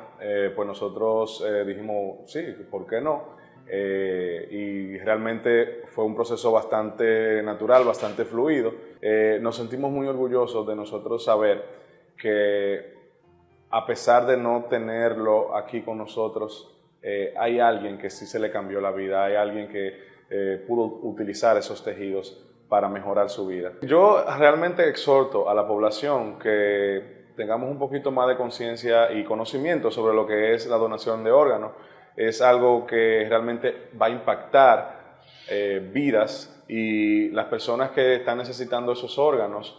pues nosotros dijimos, sí, ¿por qué no? Y realmente fue un proceso bastante natural, bastante fluido. Nos sentimos muy orgullosos de nosotros saber que, a pesar de no tenerlo aquí con nosotros, hay alguien que sí se le cambió la vida, hay alguien que pudo utilizar esos tejidos para mejorar su vida. Yo realmente exhorto a la población que tengamos un poquito más de conciencia y conocimiento sobre lo que es la donación de órganos. Es algo que realmente va a impactar vidas, y las personas que están necesitando esos órganos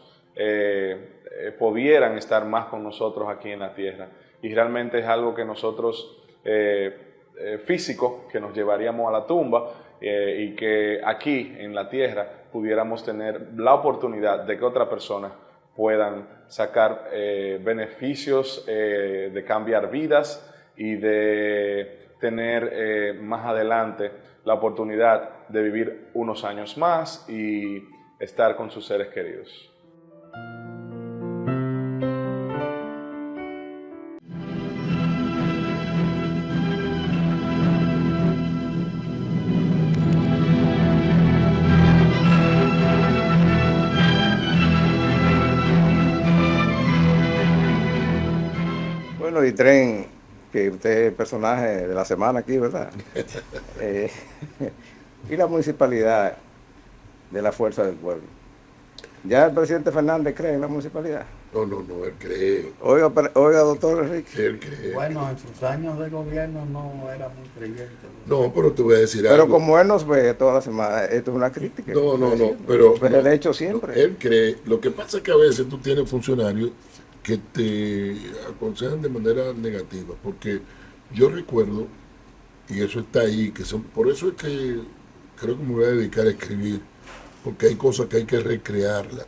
pudieran estar más con nosotros aquí en la tierra. Y realmente es algo que nosotros, físico, que nos llevaríamos a la tumba, y que aquí en la tierra pudiéramos tener la oportunidad de que otra persona puedan sacar beneficios de cambiar vidas y de tener más adelante la oportunidad de vivir unos años más y estar con sus seres queridos. Bueno, y Tren, que usted es el personaje de la semana aquí, ¿verdad? Y la municipalidad de la Fuerza del Pueblo. ¿Ya el presidente Fernández cree en la municipalidad? No, él cree. Oiga, doctor Enrique. Él cree. Bueno, en sus años de gobierno no era muy creyente. No, pero te voy a decir Pero algo. como él nos ve toda la semana, esto es una crítica. No, pero Pero de hecho siempre. él cree. Lo que pasa es que a veces tú tienes funcionarios que te aconsejan de manera negativa, porque yo recuerdo, y eso está ahí, por eso es que creo que me voy a dedicar a escribir, porque hay cosas que hay que recrearlas.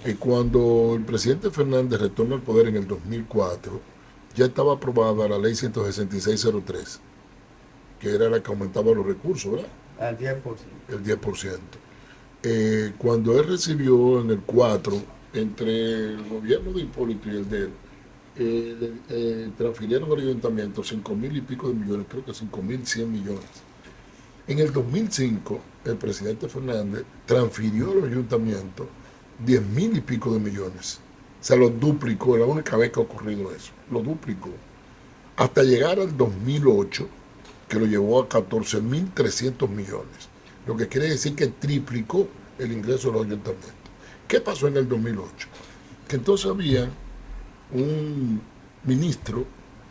Y cuando el presidente Fernández retorna al poder en el 2004, ya estaba aprobada la ley 16603, que era la que aumentaba los recursos, ¿verdad? Al 10%. El 10%. Cuando él recibió en el 4, entre el gobierno de Hipólito y el de él, transfirieron al ayuntamiento 5.000 y pico de millones, creo que 5.100 millones. En el 2005, el presidente Fernández transfirió al ayuntamiento 10.000 y pico de millones. O sea, lo duplicó, es la única vez que ha ocurrido eso, lo duplicó. Hasta llegar al 2008, que lo llevó a 14.300 millones. Lo que quiere decir que triplicó el ingreso de los ayuntamientos. ¿Qué pasó en el 2008? Que entonces había un ministro,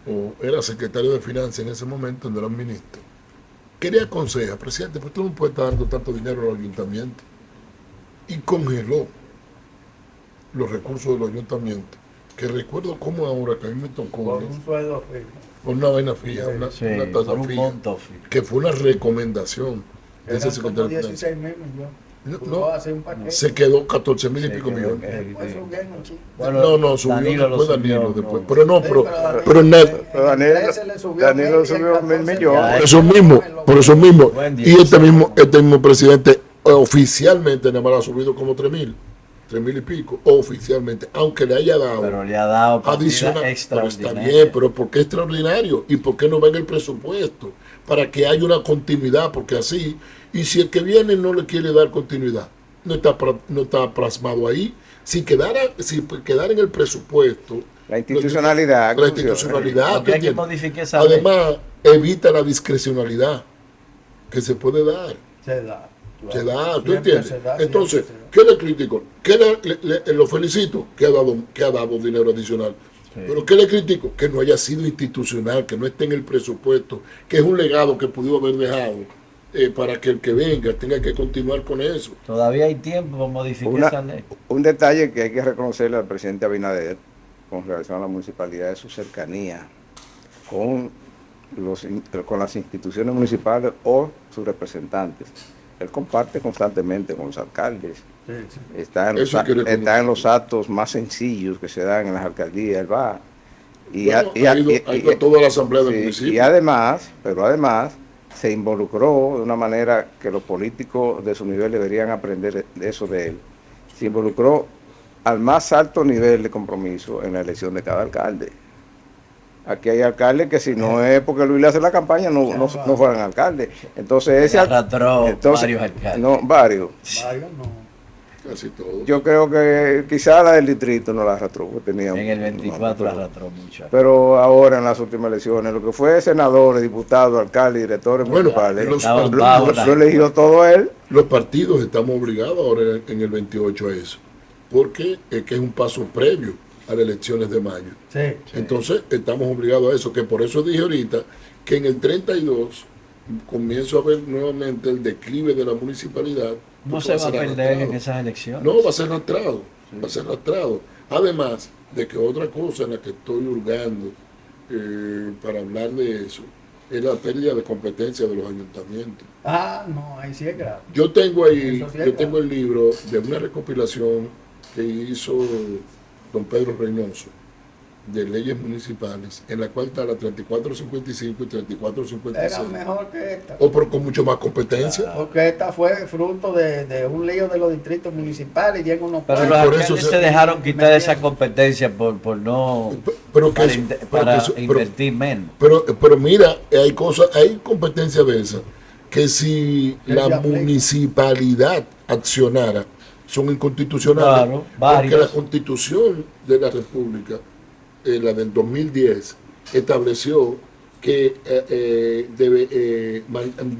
o era secretario de Finanzas en ese momento, no era un ministro, que le aconseja, presidente, pues tú no puedes estar dando tanto dinero al ayuntamiento. Y congeló los recursos de los ayuntamientos, que recuerdo como ahora que a mí me tocó Por un sueldo fijo. por una vaina fija, una tasa por un fija, monto fijo. que fue una recomendación de ese Eran como secretario de Finanzas. 16.000 millones. No, Pudo hacer un paquete. se quedó 14.000 y Se pico quedó, millones. Después subieron, chico. No, subió Danilo lo después subió, Danilo, no. después. Pero no, Sí, pero Pero Danilo subió 1.000 millones. por eso mismo. Buen día. Y este mismo presidente oficialmente nada más ha subido como 3.000 y pico, oficialmente, aunque le haya dado Pero le ha dado adicional. partida Pero está extraordinaria. bien, pero ¿por qué extraordinario? ¿Y por qué no va en el presupuesto? Para que haya una continuidad, porque así, y si el que viene no le quiere dar continuidad, no está plasmado ahí. Si quedara en el presupuesto, La institucionalidad. la institucionalidad, Porque hay que ¿tú entiendes? modificar esa ley. Además, evita la discrecionalidad que se puede dar. Se da. Se da, ¿tú Siempre entiendes? se da, Entonces, siempre se da. ¿qué le critico? Lo felicito, que ha dado dinero adicional. Sí. Pero ¿qué le critico? Que no haya sido institucional, que no esté en el presupuesto, que es un legado que pudo haber dejado para que el que venga tenga que continuar con eso. Todavía hay tiempo para modificar esa ley. Un detalle que hay que reconocerle al presidente Abinader con relación a la municipalidad es su cercanía con las instituciones municipales o sus representantes. Él comparte constantemente con los alcaldes. Sí, sí. Está en los actos más sencillos que se dan en las alcaldías. Él va. Ha ido a toda la asamblea del sí, municipio. y además, se involucró de una manera que los políticos de su nivel deberían aprender eso de él. Se involucró al más alto nivel de compromiso en la elección de cada alcalde. Aquí hay alcaldes que si no es porque Luis le hace la campaña no fueran alcaldes. Entonces ese Arrastró varios alcaldes. No, varios. Varios no. Casi todo. Yo creo que quizá la del distrito no la arrastró, porque tenía En el 24 no, arrastró mucho. pero ahora en las últimas elecciones, lo que fue senadores, diputados, alcaldes, directores municipales, lo eligió todo él. Los partidos estamos obligados ahora en el 28 a eso, porque es que es un paso previo a las elecciones de mayo. Sí, sí. Entonces estamos obligados a eso, que por eso dije ahorita que en el 32 comienzo a ver nuevamente el declive de la municipalidad. No se va a perder en esas elecciones. No, va a ser arrastrado, va a ser arrastrado. Además de que otra cosa en la que estoy hurgando para hablar de eso es la pérdida de competencia de los ayuntamientos. Ah, no, ahí sí es grave. Yo tengo ahí, Eso sí es yo tengo el libro de una recopilación que hizo don Pedro Reynoso, de leyes municipales, en la cual está la 3455 y 3456. Era mejor que esta. O pero con mucho más competencia. Porque esta fue fruto de un lío de los distritos municipales. Y en unos Pero cuantos. los por eso alcaldes se- se dejaron quitar esa competencia por no Pero que para, eso- pero para que eso- pero- invertir menos. pero mira, hay competencias de esas que si Que la se aplica. municipalidad accionara son inconstitucionales. Claro, porque varias. la Constitución de la República, la del 2010, estableció que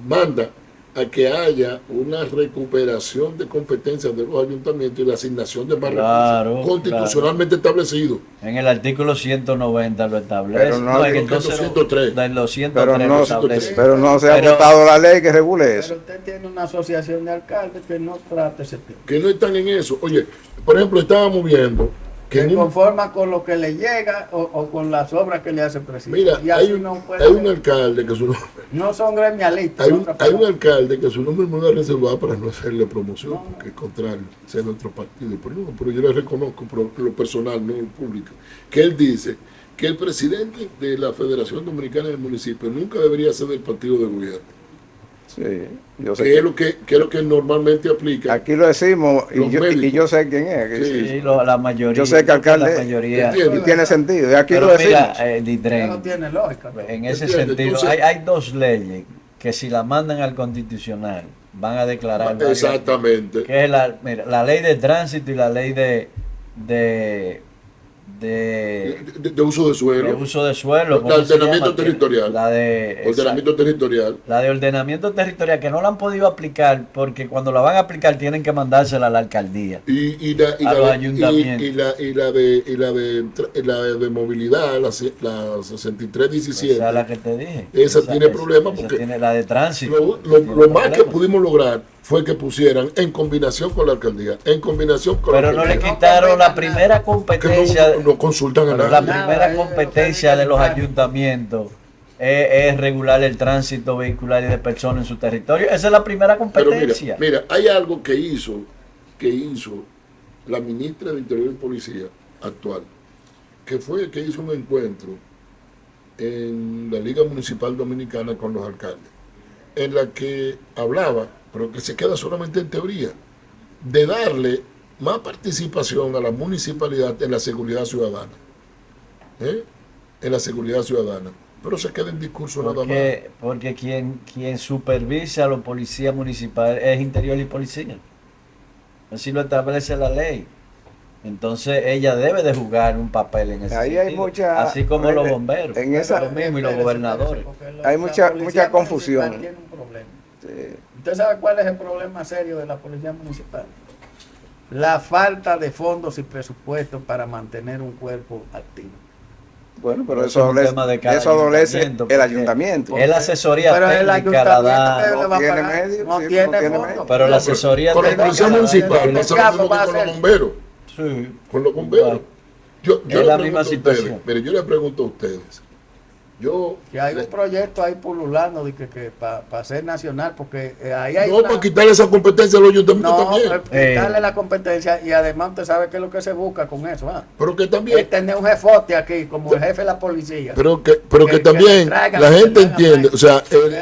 manda a que haya una recuperación de competencias de los ayuntamientos y la asignación de más Claro, recursos constitucionalmente establecido. En el artículo 190 lo establece. Pero no, es que creo que entonces 203. de los 103 Pero lo no, establece. pero no se ha Pero- votado la ley que regule Pero eso. usted tiene una asociación de alcaldes que no trata ese tema. Que no están en eso. Oye, por ejemplo, estábamos viendo que Se en un- conforma con lo que le llega o con las obras que le hace el presidente. mira, y así hay un, no puede hay un ser. alcalde que su nombre, No son gremialistas. hay son un, otra hay un cosa. alcalde que su nombre me lo ha reservado para no hacerle promoción, No. porque es contrario, sea nuestro partido. Pero yo le reconozco por lo personal, no en público, que él dice que el presidente de la Federación Dominicana del Municipio nunca debería ser del partido de gobierno. Sí, yo sé Que es lo que normalmente aplica. aquí lo decimos Los y médicos. yo sé quién es. que Sí. sí. Sí, la mayoría. Yo sé que alcalde la mayoría. Entiendo. y tiene sentido. Y aquí Pero lo decimos. mira, Ya Ditren, no tiene lógica. en ese Entiende, sentido, entonces- hay dos leyes que si la mandan al constitucional van a declarar varias- Exactamente. que es mira, la ley de tránsito y la ley de, De uso de de suelo, uso de suelo. De ¿cómo se ordenamiento llama? territorial. La de ordenamiento territorial. la de ordenamiento territorial que no la han podido aplicar porque cuando la van a aplicar tienen que mandársela a la alcaldía. Y la, y A la los de- ayuntamientos. y la de movilidad, la 6317, Esa es la que te dije. Esa tiene problemas esa porque tiene la de tránsito. lo tiene más que problemas. pudimos lograr fue que pusieran en combinación con la alcaldía, en combinación con Pero la no le alcaldía, quitaron la primera competencia. que no consultan a Pero la nadie. primera competencia de los ayuntamientos es regular el tránsito vehicular y de personas en su territorio. Esa es la primera Pero competencia. mira, hay algo que hizo la ministra de Interior y Policía actual, que fue que hizo un encuentro en la Liga Municipal Dominicana con los alcaldes, en la que hablaba, pero que se queda solamente en teoría, de darle más participación a la municipalidad en la seguridad ciudadana. ¿Eh? En la seguridad ciudadana. Pero se queda en discurso nada más. Porque quien supervisa a los policías municipales es Interior y Policía. Así lo establece la ley. Entonces ella debe de jugar un papel en ese Ahí hay sentido, mucha- así como los bomberos, en esa- lo mismo, y los gobernadores. Hay mucha policía confusión. municipal tiene un problema. Sí. ¿Usted sabe cuál es el problema serio de la policía municipal? La falta de fondos y presupuestos para mantener un cuerpo activo. Bueno, pero Eso eso es un adolece, tema de cada eso adolece ayuntamiento, el porque ayuntamiento. Es la asesoría Pero el técnica la ayuntamiento da, que le va a tiene pagar, medio, no sí, tiene no tiene fondos. medio. pero la asesoría Con la técnica policía la da- municipal, ¿qué pasa lo cabo mismo va a que con los hacer? bomberos. Sí. Con los bomberos. Igual. Yo Es le la pregunto misma a ustedes, situación. mire, yo le pregunto a ustedes, Que hay un proyecto ahí pululando de que para ser nacional, porque ahí hay no una- para quitarle esa competencia a los ayuntamientos no, también, quitarle la competencia y además usted sabe qué es lo que se busca con eso. pero que Es también, tener un jefote aquí como el jefe de la policía. pero que que también le traigan, la que gente le hagan entiende, algo. o sea,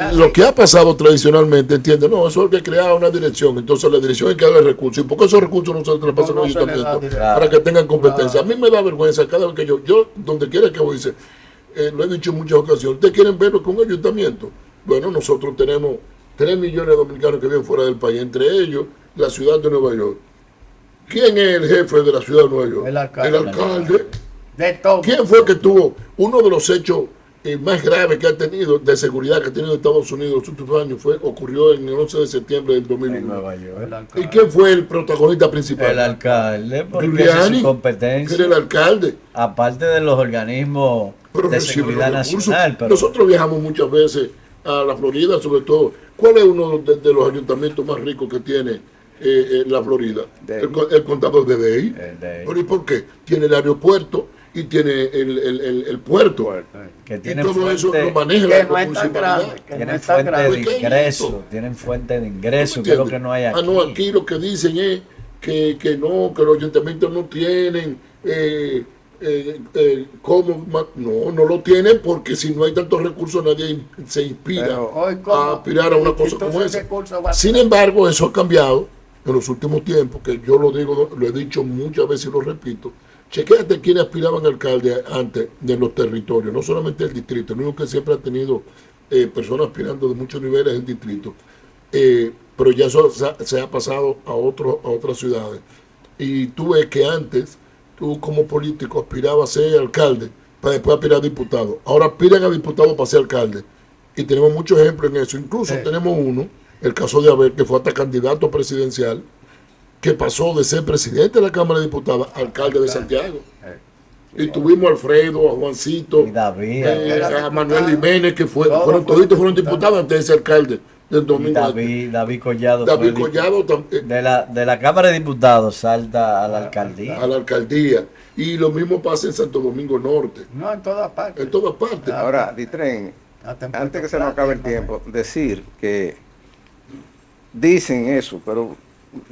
Así. lo que ha pasado tradicionalmente, entiende, no, eso es que crear una dirección, entonces la dirección hay que darle recursos, y porque esos recursos no se les pasan a No los se le da ayuntamientos directo. para que tengan competencia. A Claro. mí me da vergüenza cada vez que yo donde quiera que voy, dice, lo he dicho en muchas ocasiones, ¿ustedes quieren verlo con un ayuntamiento? Bueno, nosotros tenemos 3 millones de dominicanos que viven fuera del país, entre ellos la ciudad de Nueva York. ¿Quién es el jefe de la ciudad de Nueva York? El alcalde. El alcalde. De todo. ¿Quién fue que tuvo uno de los hechos más graves que ha tenido de seguridad que ha tenido Estados Unidos en los últimos años? Ocurrió en el 11 de septiembre del En 2001. Nueva El York. alcalde. ¿Y quién fue el protagonista principal? El alcalde, porque esa es Giuliani, su competencia. que era el alcalde. Aparte de los organismos Pero de recibe seguridad los recursos. nacional. Pero Nosotros viajamos muchas veces a la Florida, sobre todo. ¿Cuál es uno de los ayuntamientos más ricos que tiene la Florida? Dade. El condado de Dade. Dade. ¿Pero y por qué? Tiene el aeropuerto y tiene el puerto. que Y tienen todo eso lo fuente, maneja Que la no es tan municipalidad. grande. Que no tienen es tan fuente de grande. ¿Qué es ingreso, esto? tienen fuente de ¿Tú ingreso, me que es lo entiendes? que no hay aquí. Ah, no, aquí lo que dicen es que no, que los ayuntamientos no tienen no lo tienen, porque si no hay tantos recursos nadie se inspira Pero hoy, a aspirar a una cosa como esa. Sin embargo, eso ha cambiado en los últimos tiempos, que yo lo digo, lo he dicho muchas veces y lo repito. Chequéate quiénes aspiraban a alcalde antes de los territorios, no solamente el distrito, el único que siempre ha tenido personas aspirando de muchos niveles en distrito, pero ya eso se ha pasado a otras ciudades. Y tú ves que antes, tú como político aspirabas a ser alcalde para después aspirar a diputado. Ahora aspiran a diputado para ser alcalde. Y tenemos muchos ejemplos en eso. Incluso tenemos uno, el caso de Abel, que fue hasta candidato presidencial, que pasó de ser presidente de la Cámara de Diputados a alcalde de Santiago. Y tuvimos a Alfredo, a Juancito, Y David, a Manuel Jiménez, que fueron diputados antes de ser alcalde del y domingo. David Collado. David fue Collado de la Cámara de Diputados salta a la alcaldía. a la alcaldía. Y lo mismo pasa en Santo Domingo Norte, No, en todas partes. en todas partes. Ahora, Ditren, Hasta en antes que Puerto se nos acabe el Plata, tiempo, decir que dicen eso, pero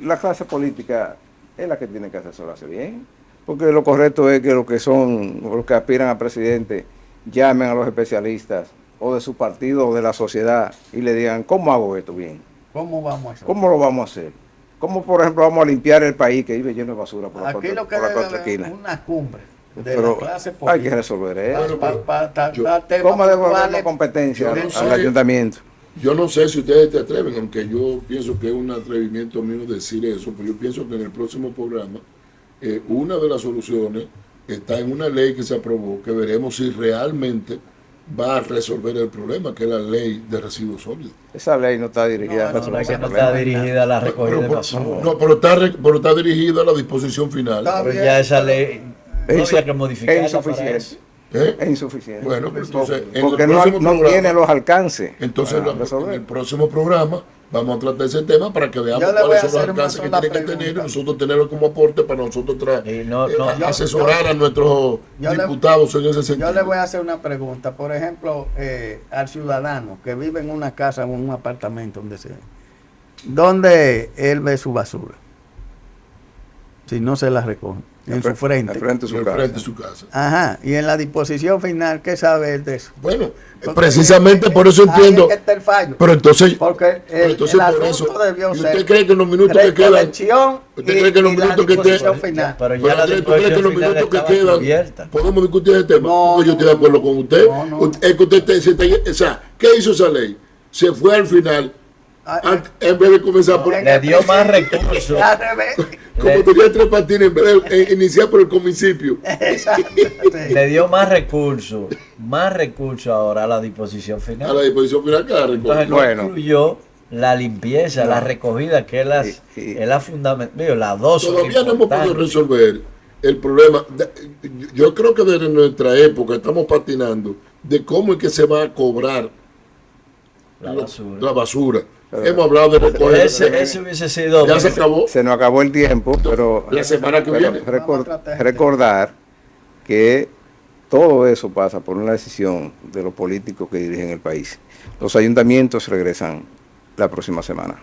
la clase política es la que tiene que asesorarse bien, porque lo correcto es que los que aspiran a presidente llamen a los especialistas o de su partido o de la sociedad y le digan, ¿cómo hago esto bien? ¿Cómo vamos a hacer? ¿Cómo lo vamos a hacer? ¿Cómo, por ejemplo, vamos a limpiar el país que vive lleno de basura por la Aquí lo que por la debe cuatro haber esquinas? una cumbre de Pero la clase hay que política. resolver eso. ¿Cómo ¿Cómo debe haber competencia yo no sé. al ayuntamiento? Yo no sé si ustedes te atreven, aunque yo pienso que es un atrevimiento mío decir eso, pero yo pienso que en el próximo programa una de las soluciones está en una ley que se aprobó, que veremos si realmente va a resolver el problema, que es la ley de residuos sólidos. Esa ley no está dirigida a No, resolver Es que ese no problema. está dirigida a la recogida de basura. No, pero está dirigida a la disposición final. Está Pero bien, ya esa ley no Es había que modificarla es para insuficiente. eso. Es insuficiente. Bueno, pero entonces, en porque el no próximo programa, tiene los alcances. entonces para en resolver. el próximo programa vamos a tratar ese tema para que veamos Yo le voy cuáles a son los hacer una alcances que sola tienen que tener y pregunta. nosotros tenerlo como aporte para nosotros asesorar a nuestros yo le- diputados en ese sentido. Yo le voy a hacer una pregunta. Por ejemplo, al ciudadano que vive en una casa o en un apartamento, donde sea, ¿dónde él ve su basura? Si no se la recoge. En su frente. Al frente de su Al casa. frente de su casa. Ajá. Y en la disposición final, ¿qué sabe él de eso? Bueno, Porque precisamente por eso ahí entiendo. es que está el fallo. Pero entonces, Porque pero entonces el por asunto eso, debió ¿y ser usted cree que en los minutos que quedan, recolección usted cree que en los y la minutos que disposición quedan, final. Pero ya pero la Andrés, ¿tú crees que en los disposición final minutos que estaba quedan cubierta. podemos discutir ese tema? No, Porque yo estoy de acuerdo con usted. no. Es que usted o sea, ¿qué hizo esa ley? Se fue al final, en vez de comenzar por, Le dio más recursos. Al revés. como tenía tres patines, en vez de iniciar por el principio. Exacto. Sí. Le dio más recursos ahora a la disposición A final. la disposición final que la recoge. Entonces no Bueno. incluyó la limpieza, la recogida, que es la fundamental. Las dos son Todavía no hemos podido importantes. resolver el problema. Yo creo que desde nuestra época estamos patinando de cómo es que se va a cobrar La basura. la basura. Hemos hablado de recoger. Ese hubiese sido. Ya se acabó. Se nos acabó el tiempo, pero La semana que pero viene. recordar que todo eso pasa por una decisión de los políticos que dirigen el país. Los ayuntamientos regresan la próxima semana.